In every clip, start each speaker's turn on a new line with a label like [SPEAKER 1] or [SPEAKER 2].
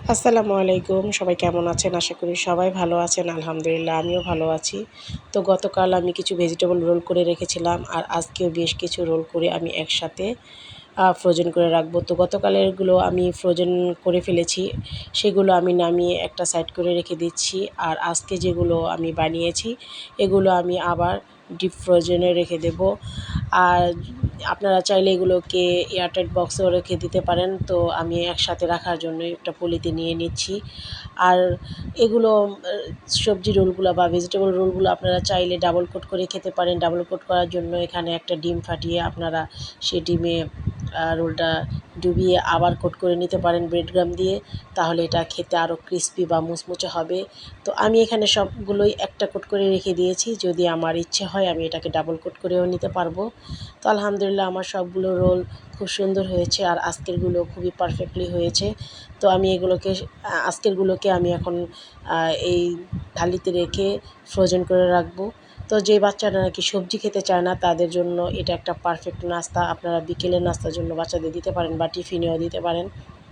[SPEAKER 1] আসসালামু আলাইকুম। সবাই কেমন আছেন? আশা করি সবাই ভালো আছেন। আলহামদুলিল্লাহ আমিও ভালো আছি। তো গতকাল আমি কিছু ভেজিটেবল রোল করে রেখেছিলাম আর আজকেও বেশ কিছু রোল করে আমি একসাথে ফ্রোজেন করে রাখবো। তো গতকালেরগুলো আমি ফ্রোজেন করে ফেলেছি। সেগুলো আমি নামিয়ে একটা সাইড করে রেখে দিচ্ছি। আর আজকে যেগুলো আমি বানিয়েছি এগুলো আমি আবার ডিপ ফ্রোজেনে রেখে দেবো। আর আপনারা চাইলে এগুলোকে এয়ারটাইট বক্সেও রেখে দিতে পারেন। তো আমি একসাথে রাখার জন্য একটা পলিতে নিয়ে নিচ্ছি। আর এগুলো সবজি রোলগুলো বা ভেজিটেবল রোলগুলো আপনারা চাইলে ডাবল কোট করে খেতে পারেন। ডাবল কোট করার জন্য এখানে একটা ডিম ফাটিয়ে আপনারা সেই ডিমে রোলটা ডুবিয়ে আবার কোট করে নিতে পারেন ব্রেড গ্রাম দিয়ে। তাহলে এটা খেতে আরও ক্রিসপি বা মুচমুচে হবে। তো আমি এখানে সবগুলোই একটা কোট করে রেখে দিয়েছি। যদি আমার ইচ্ছে হয় আমি এটাকে ডাবল কোট করেও নিতে পারবো। তো আলহামদুলিল্লাহ আমার সবগুলো রোল খুব সুন্দর হয়েছে আর আজকেরগুলো খুবই পারফেক্টলি হয়েছে। তো আমি আজকেরগুলোকে আমি এখন এই থালিতে রেখে ফ্রোজেন করে রাখবো। তো যে বাচ্চারা নাকি সবজি খেতে চায় না তাদের জন্য এটা একটা পারফেক্ট নাস্তা। আপনারা বিকেলের নাস্তার জন্য বাচ্চাদের দিতে পারেন বা টিফিনেও দিতে পারেন।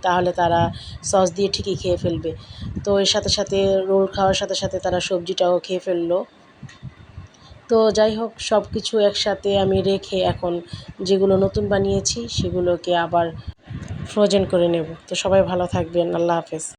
[SPEAKER 1] তাহলে তারা সস দিয়ে ঠিকই খেয়ে ফেলবে। তো এর সাথে সাথে রোল খাওয়ার সাথে সাথে তারা সবজিটাও খেয়ে ফেললো। তো যাই হোক সব কিছু একসাথে আমি রেখে এখন যেগুলো নতুন বানিয়েছি সেগুলোকে আবার ফ্রোজেন করে নেব। তো সবাই ভালো থাকবেন। আল্লাহ হাফেজ।